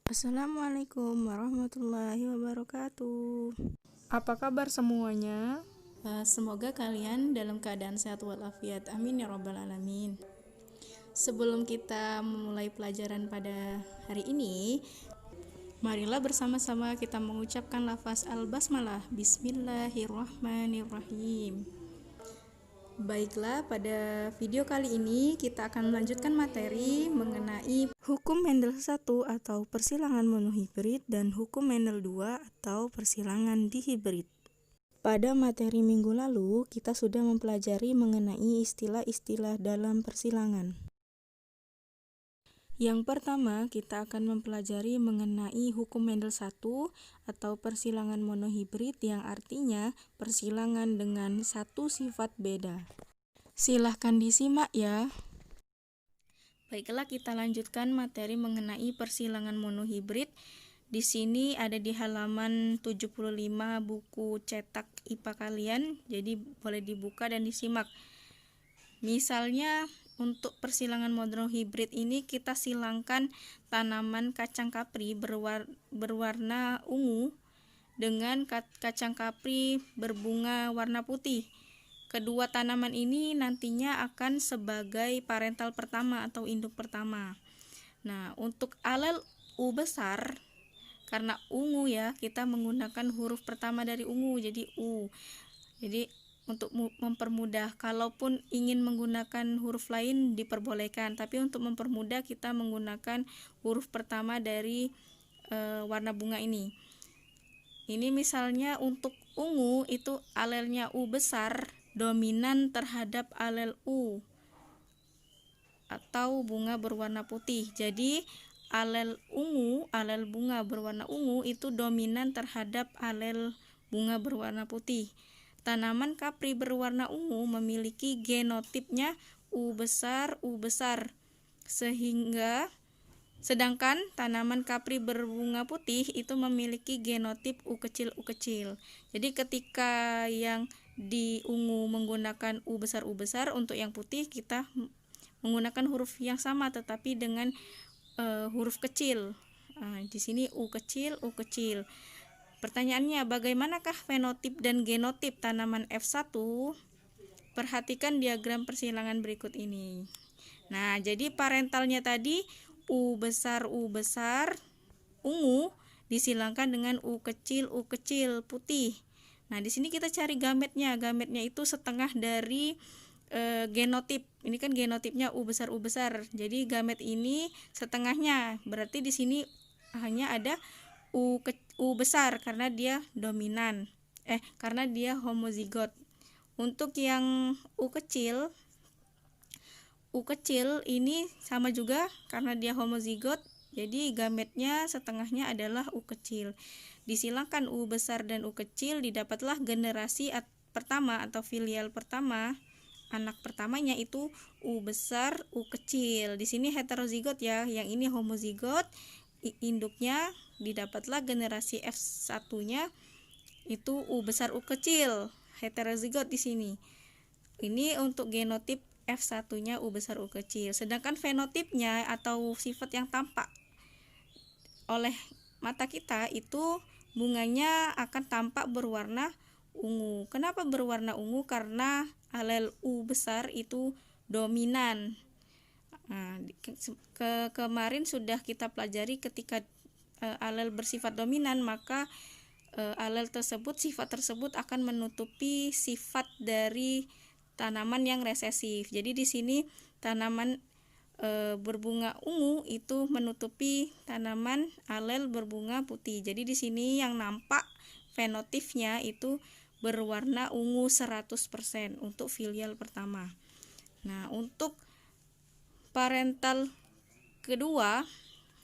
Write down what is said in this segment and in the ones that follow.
Assalamualaikum warahmatullahi wabarakatuh. Apa kabar semuanya? Semoga kalian dalam keadaan sehat walafiat. Amin ya robbal alamin. Sebelum kita memulai pelajaran pada hari ini, marilah bersama-sama kita mengucapkan lafaz al-basmalah. Bismillahirrahmanirrahim. Baiklah, pada video kali ini kita akan melanjutkan materi mengenai hukum Mendel 1 atau persilangan monohibrid dan hukum Mendel 2 atau persilangan dihibrid. Pada materi minggu lalu, kita sudah mempelajari mengenai istilah-istilah dalam persilangan. Yang pertama, kita akan mempelajari mengenai hukum Mendel 1 atau persilangan monohibrid yang artinya persilangan dengan satu sifat beda. Silahkan disimak ya. Baiklah, kita lanjutkan materi mengenai persilangan monohibrid. Di sini ada di halaman 75 buku cetak IPA kalian, jadi boleh dibuka dan disimak. Misalnya untuk persilangan monohibrid ini kita silangkan tanaman kacang kapri berwarna ungu dengan kacang kapri berbunga warna putih. Kedua tanaman ini nantinya akan sebagai parental pertama atau induk pertama. Nah, untuk alel U besar, karena ungu ya, kita menggunakan huruf pertama dari ungu, jadi U. Jadi untuk mempermudah, kalaupun ingin menggunakan huruf lain diperbolehkan, tapi untuk mempermudah kita menggunakan huruf pertama dari warna bunga ini. Ini misalnya untuk ungu itu alelnya U besar dominan terhadap alel U atau bunga berwarna putih. Jadi alel ungu, alel bunga berwarna ungu itu dominan terhadap alel bunga berwarna putih. Tanaman kapri berwarna ungu memiliki genotipnya U besar, sedangkan tanaman kapri berbunga putih itu memiliki genotip U kecil. Jadi ketika yang di ungu menggunakan U besar, untuk yang putih kita menggunakan huruf yang sama tetapi dengan huruf kecil. Di sini U kecil. Pertanyaannya, bagaimanakah fenotip dan genotip tanaman F1? Perhatikan diagram persilangan berikut ini. Nah, jadi parentalnya tadi U besar, ungu disilangkan dengan U kecil, putih. Nah, di sini kita cari gametnya. Gametnya itu setengah dari genotip. Ini kan genotipnya U besar. Jadi gamet ini setengahnya. Berarti di sini hanya ada U besar karena dia dominan. Karena dia homozigot. Untuk yang U kecil ini sama juga karena dia homozigot. Jadi gametnya setengahnya adalah U kecil. Disilangkan U besar dan U kecil, didapatlah generasi pertama atau filial pertama. Anak pertamanya itu U besar, U kecil. Di sini heterozigot ya, yang ini homozigot. Induknya didapatlah generasi F1-nya itu U besar U kecil, heterozigot di sini. Ini untuk genotip F1-nya U besar U kecil. Sedangkan fenotipnya atau sifat yang tampak oleh mata kita itu bunganya akan tampak berwarna ungu. Kenapa berwarna ungu? Karena alel U besar itu dominan. Nah, kemarin sudah kita pelajari ketika alel bersifat dominan, maka sifat tersebut akan menutupi sifat dari tanaman yang resesif. Jadi di sini tanaman berbunga ungu itu menutupi tanaman alel berbunga putih. Jadi di sini yang nampak fenotipnya itu berwarna ungu 100% untuk filial pertama. Nah, untuk parental kedua,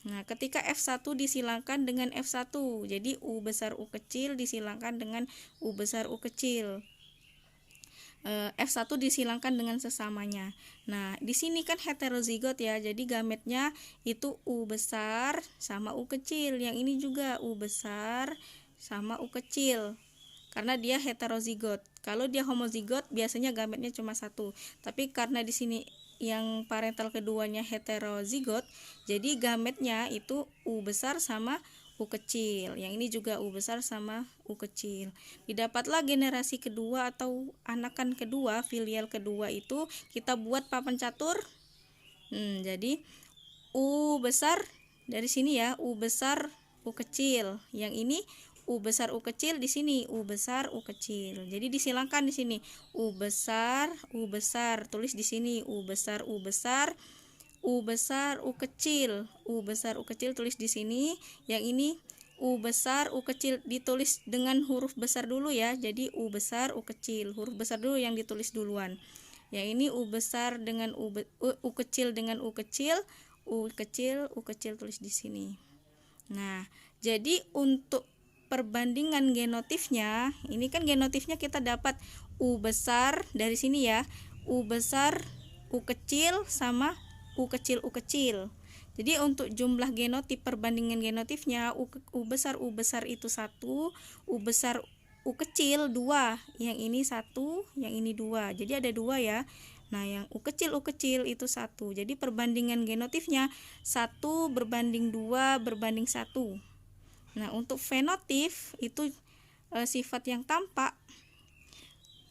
nah ketika F1 disilangkan dengan F1, jadi U besar U kecil disilangkan dengan U besar U kecil. F1 disilangkan dengan sesamanya. Nah, di sini kan heterozigot ya. Jadi gametnya itu U besar sama U kecil. Yang ini juga U besar sama U kecil. Karena dia heterozigot. Kalau dia homozigot biasanya gametnya cuma satu. Tapi karena di sini yang parental keduanya heterozigot, jadi gametnya itu U besar sama U kecil. Yang ini juga U besar sama U kecil. Didapatlah generasi kedua atau anakan kedua, filial kedua itu kita buat papan catur. Jadi U besar dari sini ya, U besar U kecil. Yang ini U besar U kecil, di sini U besar U kecil. Jadi disilangkan di sini U besar, tulis di sini U besar U besar, U besar U kecil, U besar U kecil tulis di sini. Yang ini U besar U kecil ditulis dengan huruf besar dulu ya. Jadi U besar U kecil, huruf besar dulu yang ditulis duluan. Yang ini U besar dengan U kecil dengan U kecil, U kecil tulis di sini. Nah, jadi untuk perbandingan genotifnya, ini kan genotifnya kita dapat U besar dari sini ya, U besar U kecil sama U kecil. Jadi untuk jumlah genotip, perbandingan genotifnya U besar itu 1, U besar U kecil 2, yang ini 1, yang ini 2. Jadi ada 2 ya. Nah, yang U kecil itu 1. Jadi perbandingan genotifnya 1 berbanding 2 berbanding 1. Nah, untuk fenotip itu sifat yang tampak,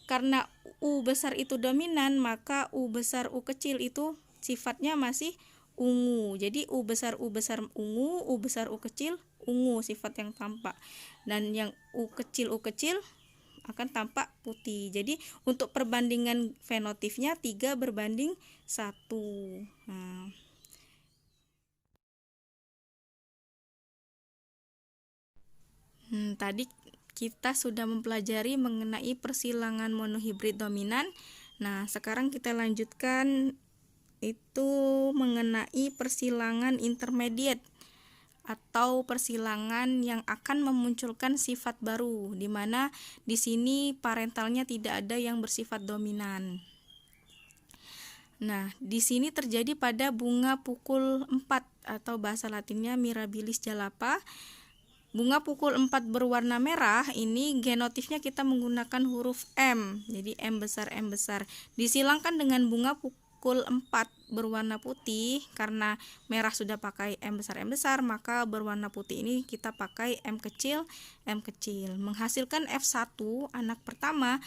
karena U besar itu dominan, maka U besar U kecil itu sifatnya masih ungu. Jadi U besar ungu, U besar U kecil ungu sifat yang tampak. Dan yang U kecil akan tampak putih. Jadi untuk perbandingan fenotipnya 3 berbanding 1. Nah, tadi kita sudah mempelajari mengenai persilangan monohibrid dominan. Nah, sekarang kita lanjutkan itu mengenai persilangan intermediate atau persilangan yang akan memunculkan sifat baru, di mana di sini parentalnya tidak ada yang bersifat dominan. Nah, di sini terjadi pada bunga pukul 4 atau bahasa latinnya Mirabilis jalapa. Bunga pukul 4 berwarna merah, ini genotipnya kita menggunakan huruf M. Jadi M besar. Disilangkan dengan bunga pukul 4 berwarna putih, karena merah sudah pakai M besar, maka berwarna putih ini kita pakai M kecil. Menghasilkan F1 anak pertama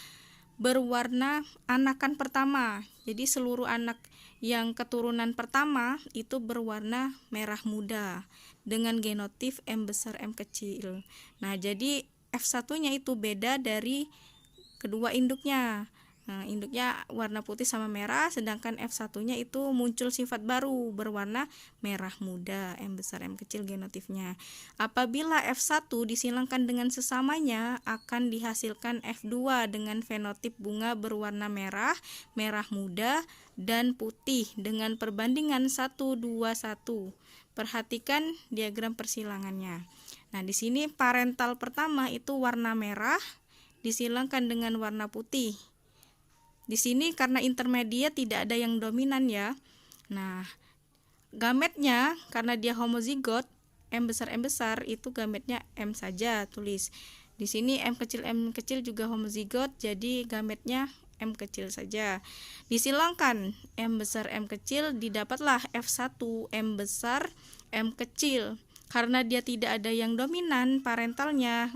berwarna anakan pertama. Jadi seluruh anak yang keturunan pertama itu berwarna merah muda dengan genotip M besar M kecil. Nah, jadi F1-nya itu beda dari kedua induknya. Nah, induknya warna putih sama merah, sedangkan F1-nya itu muncul sifat baru berwarna merah muda, M besar M kecil genotipnya. Apabila F1 disilangkan dengan sesamanya, akan dihasilkan F2 dengan fenotip bunga berwarna merah, merah muda, dan putih dengan perbandingan 1:2:1. Perhatikan diagram persilangannya. Nah, di sini parental pertama itu warna merah disilangkan dengan warna putih. Di sini karena intermediate tidak ada yang dominan ya. Nah, gametnya karena dia homozigot, M besar itu gametnya M saja, tulis. Di sini M kecil juga homozigot, jadi gametnya M kecil saja. Disilangkan M besar M kecil, didapatlah F1 M besar M kecil. Karena dia tidak ada yang dominan parentalnya,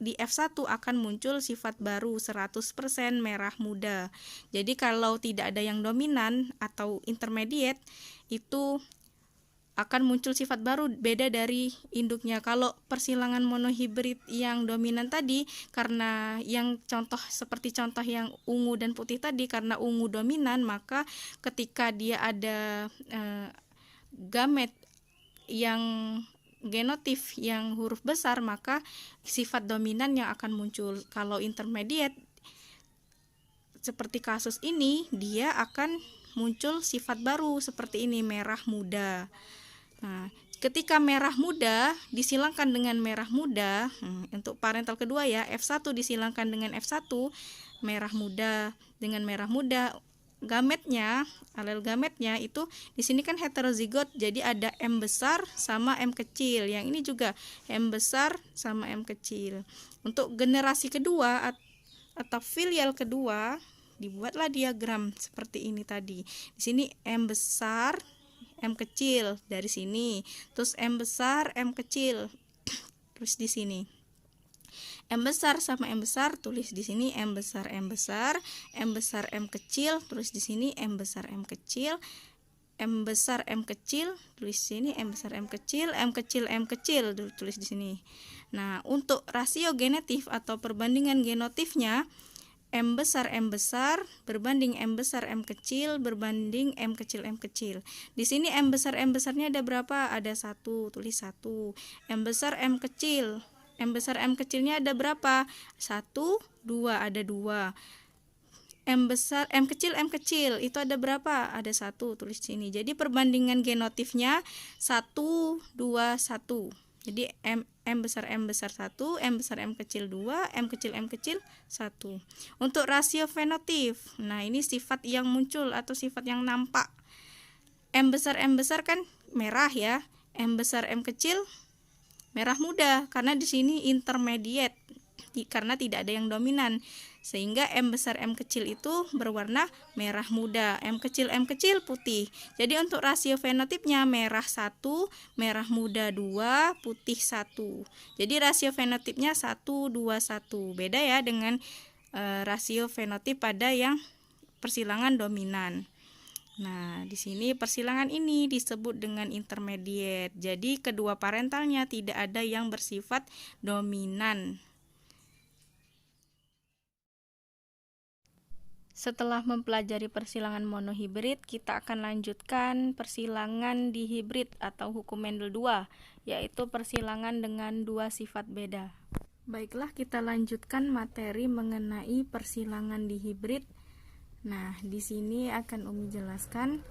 di F1 akan muncul sifat baru 100% merah muda. Jadi kalau tidak ada yang dominan atau intermediate, itu akan muncul sifat baru beda dari induknya. Kalau persilangan monohibrid yang dominan tadi, karena yang seperti contoh yang ungu dan putih tadi, karena ungu dominan, maka ketika dia ada gamet yang genotip yang huruf besar, maka sifat dominan yang akan muncul. Kalau intermediate seperti kasus ini, dia akan muncul sifat baru seperti ini, merah muda. Nah, ketika merah muda disilangkan dengan merah muda, untuk parental kedua ya, F1 disilangkan dengan F1, merah muda dengan merah muda, gametnya, alel gametnya itu di sini kan heterozigot, jadi ada M besar sama M kecil. Yang ini juga M besar sama M kecil. Untuk generasi kedua atau filial kedua, Dibuatlah diagram seperti ini tadi. Di sini M besar, M kecil dari sini. Terus M besar, M kecil. Terus di sini M besar sama M besar, tulis di sini M besar, M besar, M besar, M kecil, tulis di sini M besar, M kecil, M besar, M kecil, tulis di sini M besar, M kecil, M kecil, M kecil, tulis di sini. Nah, untuk rasio genetif atau perbandingan genotifnya, M besar berbanding M besar M kecil berbanding M kecil M kecil. Di sini M besarnya ada berapa? Ada 1, tulis 1. M besar M kecilnya ada berapa? 1, 2, ada 2. M kecil itu ada berapa? Ada 1, tulis sini. Jadi perbandingan genotifnya 1, 2, 1. Jadi M besar 1, M besar M kecil 2, M kecil 1. Untuk rasio fenotip, nah ini sifat yang muncul atau sifat yang nampak. M besar kan merah ya. M besar M kecil merah muda karena di sini intermediate karena tidak ada yang dominan. Sehingga M besar M kecil itu berwarna merah muda, M kecil putih. Jadi untuk rasio fenotipnya merah 1, merah muda 2, putih 1. Jadi rasio fenotipnya 1, 2, 1. Beda ya dengan rasio fenotip pada yang persilangan dominan. Nah, di sini persilangan ini disebut dengan intermediate. Jadi kedua parentalnya tidak ada yang bersifat dominan. Setelah mempelajari persilangan monohibrid, kita akan lanjutkan persilangan dihibrid atau hukum Mendel 2, yaitu persilangan dengan dua sifat beda. Baiklah, kita lanjutkan materi mengenai persilangan dihibrid. Nah, di sini akan Umi jelaskan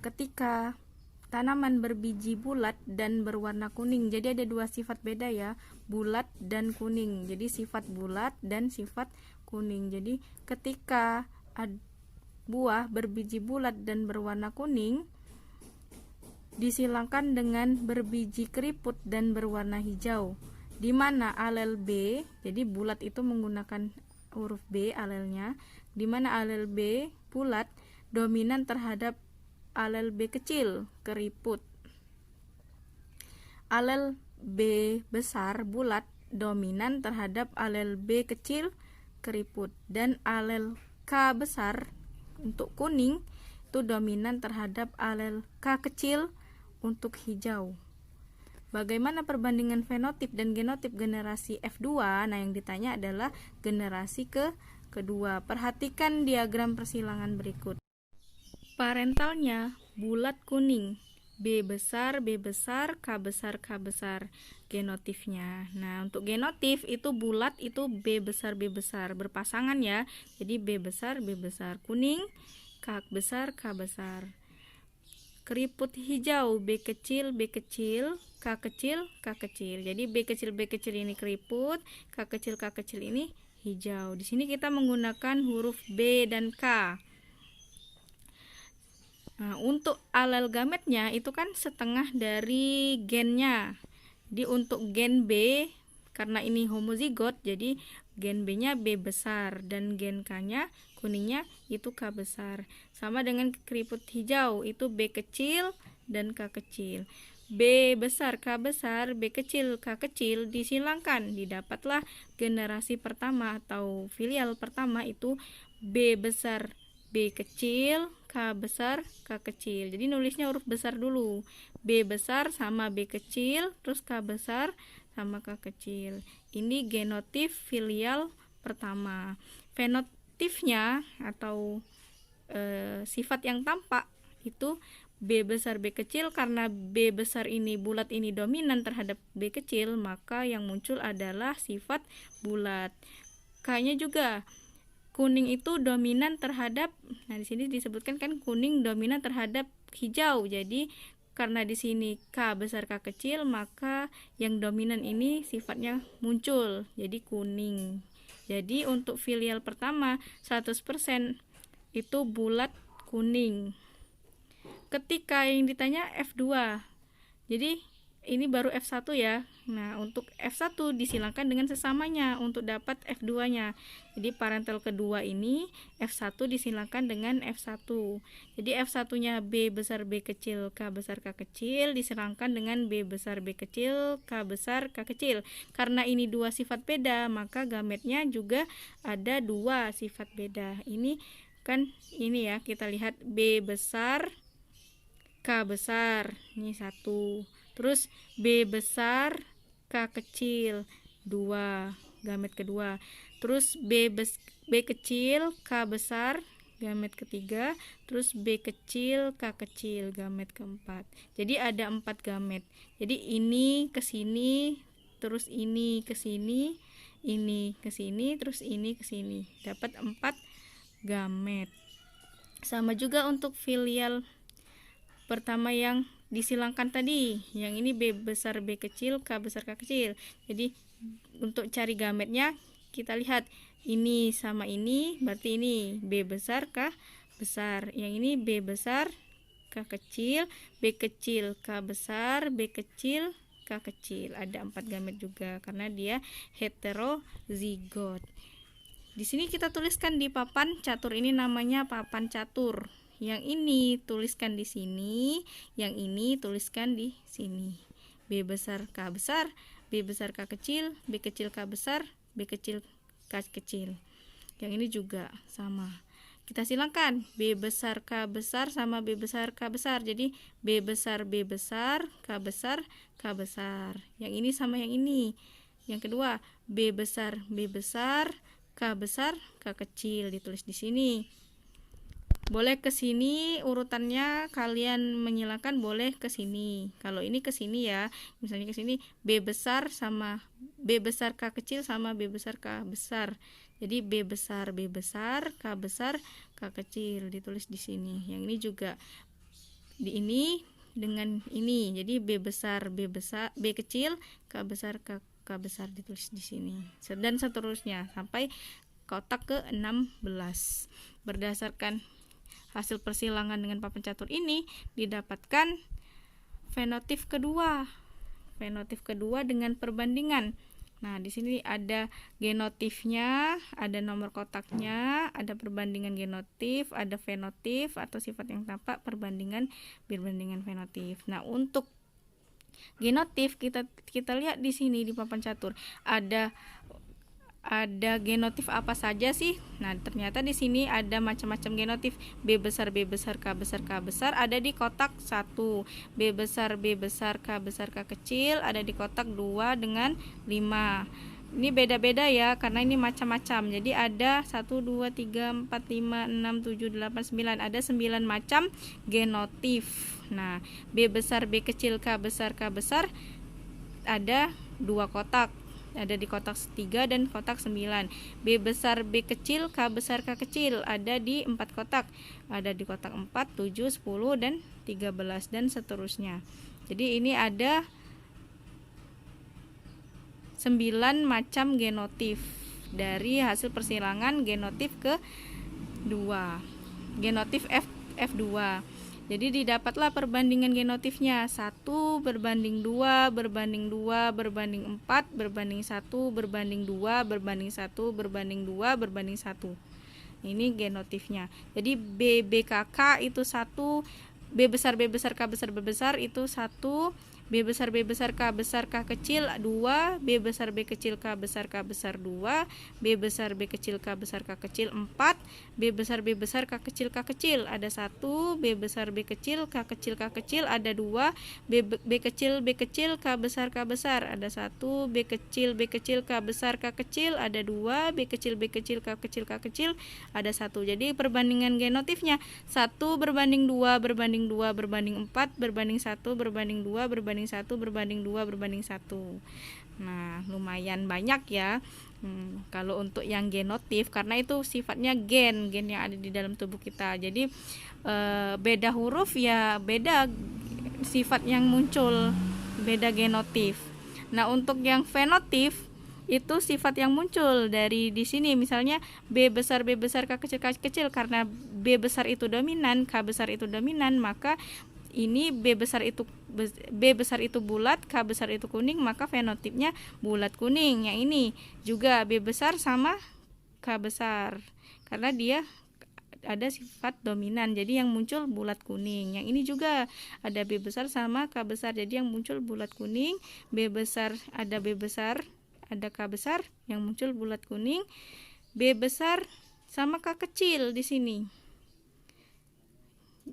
ketika tanaman berbiji bulat dan berwarna kuning. Jadi ada dua sifat beda ya, bulat dan kuning. Jadi sifat bulat dan sifat kuning. Jadi ketika buah berbiji bulat dan berwarna kuning disilangkan dengan berbiji keriput dan berwarna hijau, di mana alel B, jadi bulat itu menggunakan huruf B alelnya, di mana alel B bulat dominan terhadap alel B kecil keriput. Alel B besar bulat dominan terhadap alel B kecil keriput, dan alel K besar untuk kuning itu dominan terhadap alel K kecil untuk hijau. Bagaimana perbandingan fenotip dan genotip generasi F2? Nah, yang ditanya adalah generasi kedua. Perhatikan diagram persilangan berikut. Parentalnya bulat kuning, B besar, K besar. Genotifnya. Nah, untuk genotif itu bulat itu B besar berpasangan ya. Jadi B besar, kuning, K besar. Keriput hijau B kecil, K kecil. Jadi B kecil ini keriput, K kecil ini hijau. Di sini kita menggunakan huruf B dan K. Nah, untuk alel gametnya itu kan setengah dari gennya. Jadi untuk gen B, karena ini homozigot, jadi gen B-nya B besar dan gen K-nya kuningnya itu K besar. Sama dengan keriput hijau, itu B kecil dan K kecil. B besar, K besar, B kecil, K kecil disilangkan, didapatlah generasi pertama atau filial pertama itu B besar, B kecil, K besar, K kecil. Jadi nulisnya huruf besar dulu. B besar sama B kecil, terus K besar sama K kecil. Ini genotif filial pertama. Fenotifnya atau sifat yang tampak itu B besar B kecil, karena B besar ini bulat ini dominan terhadap B kecil, maka yang muncul adalah sifat bulat. K-nya juga kuning itu dominan terhadap, nah di sini disebutkan kan kuning dominan terhadap hijau. Jadi karena di sini K besar K kecil, maka yang dominan ini sifatnya muncul jadi kuning. Jadi untuk filial pertama 100% itu bulat kuning. Ketika yang ditanya F2, jadi ini baru F1 ya. Nah, untuk F1 disilangkan dengan sesamanya untuk dapat F2-nya. Jadi parental kedua ini F1 disilangkan dengan F1. Jadi F1-nya B besar B kecil K besar K kecil disilangkan dengan B besar B kecil K besar K kecil. Karena ini dua sifat beda, maka gametnya juga ada dua sifat beda. Ini kan ini ya, kita lihat B besar K besar, ini 1. Terus B besar K kecil 2, gamet kedua. Terus B kecil K besar, gamet ketiga. Terus B kecil K kecil, gamet keempat. Jadi ada 4 gamet. Jadi ini ke sini, terus ini ke sini, ini ke sini, terus ini ke sini. Dapat 4 gamet. Sama juga untuk filial pertama yang disilangkan tadi, yang ini B besar B kecil K besar K kecil. Jadi untuk cari gametnya kita lihat ini sama ini, berarti ini B besar K besar, yang ini B besar K kecil, B kecil K besar, B kecil K kecil. Ada 4 gamet juga karena dia heterozigot. Di sini kita tuliskan di papan catur ini namanya papan catur. Yang ini tuliskan di sini, yang ini tuliskan di sini. B besar K besar, B besar K kecil, B kecil K besar, B kecil K kecil. Yang ini juga sama. Kita silangkan B besar K besar sama B besar K besar. Jadi B besar K besar K besar. Yang ini sama yang ini. Yang kedua B besar K besar K kecil, ditulis di sini. Boleh ke sini urutannya, kalian menyilangkan boleh ke sini. Kalau ini ke sini ya, misalnya ke sini B besar sama B besar K kecil sama B besar K besar. Jadi B besar K besar K kecil, ditulis di sini. Yang ini juga di ini dengan ini. Jadi B kecil K besar K besar, ditulis di sini. Dan seterusnya sampai kotak ke-16. Berdasarkan hasil persilangan dengan papan catur ini didapatkan fenotip kedua. Fenotip kedua dengan perbandingan. Nah, di sini ada genotipnya, ada nomor kotaknya, ada perbandingan genotip, ada fenotip atau sifat yang tampak, perbandingan fenotip. Nah, untuk genotip kita lihat di sini di papan catur ada genotip apa saja sih? Nah, ternyata di sini ada macam-macam genotip. B besar K besar K besar ada di kotak 1. B besar K besar K kecil ada di kotak 2 dengan 5. Ini beda-beda ya karena ini macam-macam. Jadi ada 1 2 3 4 5 6 7 8 9, ada 9 macam genotip. Nah, B besar B kecil K besar ada 2 kotak. Ada di kotak 3 dan kotak 9. B besar B kecil K besar K kecil ada di 4 kotak. Ada di kotak 4, 7, 10 dan 13 dan seterusnya. Jadi ini ada 9 macam genotip dari hasil persilangan genotip ke-2. Genotip F2. Jadi didapatlah perbandingan genotipnya 1 berbanding 2 berbanding 2 berbanding 4 berbanding 1 berbanding 2 berbanding 1 berbanding 2 berbanding 1. Ini genotipnya. Jadi BBKK itu 1, B besar K besar itu 1, B besar K besar K kecil 2, B besar B kecil K besar 2, B besar B kecil K besar K kecil 4, B besar K kecil ada 1, B besar B kecil K kecil ada 2, B kecil K besar ada 1, B kecil K besar K kecil ada 2, B kecil K kecil ada 1. Jadi perbandingan genotipnya 1 berbanding 2 berbanding 2 berbanding 4 berbanding 1 berbanding 2 berbanding 1 berbanding 2 berbanding 1. Nah, lumayan banyak ya. Kalau untuk yang genotip karena itu sifatnya gen yang ada di dalam tubuh kita. Jadi beda huruf ya beda sifat yang muncul, beda genotip. Nah, untuk yang fenotip itu sifat yang muncul dari di sini, misalnya B besar K kecil karena B besar itu dominan, K besar itu dominan, maka ini B besar itu bulat, K besar itu kuning, maka fenotipnya bulat kuning. Yang ini juga B besar sama K besar, karena dia ada sifat dominan, jadi yang muncul bulat kuning. Yang ini juga ada B besar sama K besar, jadi yang muncul bulat kuning. B besar, ada K besar, yang muncul bulat kuning. B besar sama K kecil di sini.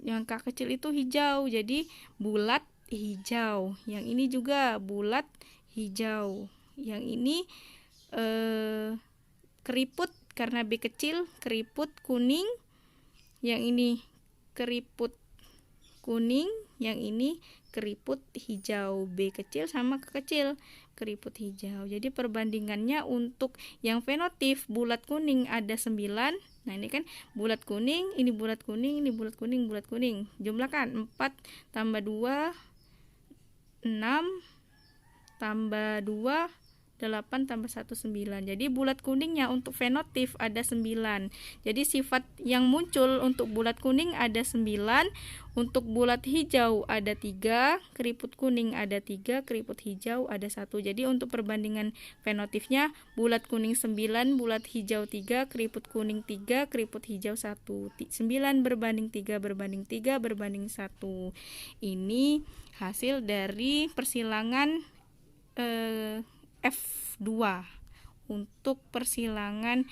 Yang K kecil itu hijau, jadi bulat hijau. Yang ini juga bulat hijau. Yang ini keriput, karena B kecil keriput kuning. Yang ini keriput kuning, yang ini keriput hijau. B kecil sama K kecil keriput hijau. Jadi perbandingannya untuk yang fenotip bulat kuning ada 9. Nah, ini kan bulat kuning, ini bulat kuning, ini bulat kuning, bulat kuning. Jumlahkan 4 tambah 2 6 tambah 2 8 tambah 1 9. Jadi bulat kuningnya untuk fenotip ada 9. Jadi sifat yang muncul untuk bulat kuning ada 9, untuk bulat hijau ada 3, keriput kuning ada 3, keriput hijau ada 1. Jadi untuk perbandingan fenotipnya bulat kuning 9, bulat hijau 3, keriput kuning 3, keriput hijau 1. 9 berbanding 3 berbanding 3 berbanding 1. Ini hasil dari persilangan F2 untuk persilangan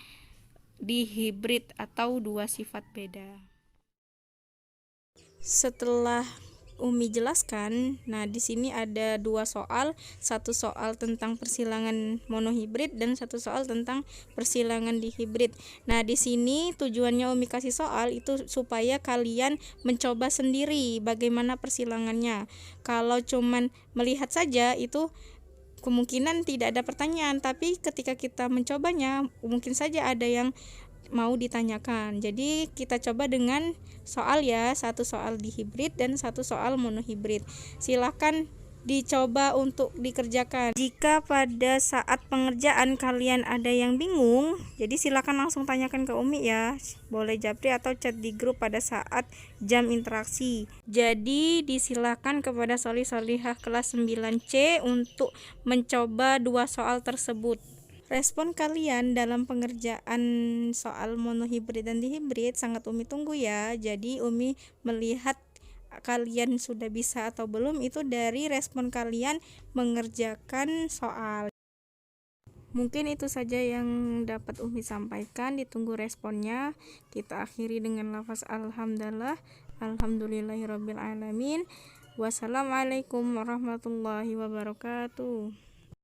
dihibrid atau dua sifat beda. Setelah Umi jelaskan, nah di sini ada 2 soal, satu soal tentang persilangan monohibrid dan satu soal tentang persilangan dihibrid. Nah, di sini tujuannya Umi kasih soal itu supaya kalian mencoba sendiri bagaimana persilangannya. Kalau cuman melihat saja itu kemungkinan tidak ada pertanyaan, tapi ketika kita mencobanya mungkin saja ada yang mau ditanyakan. Jadi kita coba dengan soal ya, satu soal dihibrid dan satu soal monohibrid. Silakan dicoba untuk dikerjakan. Jika pada saat pengerjaan kalian ada yang bingung, jadi silakan langsung tanyakan ke Umi ya. Boleh japri atau chat di grup pada saat jam interaksi. Jadi disilakan kepada sholih-sholihah kelas 9C untuk mencoba 2 soal tersebut. Respon kalian dalam pengerjaan soal monohibrid dan dihibrid sangat Umi tunggu ya. Jadi Umi melihat kalian sudah bisa atau belum itu dari respon kalian mengerjakan soal. Mungkin itu saja yang dapat Umi sampaikan, ditunggu responnya. Kita akhiri dengan lafaz alhamdulillah, alhamdulillahirabbil alamin. Wassalamualaikum warahmatullahi wabarakatuh.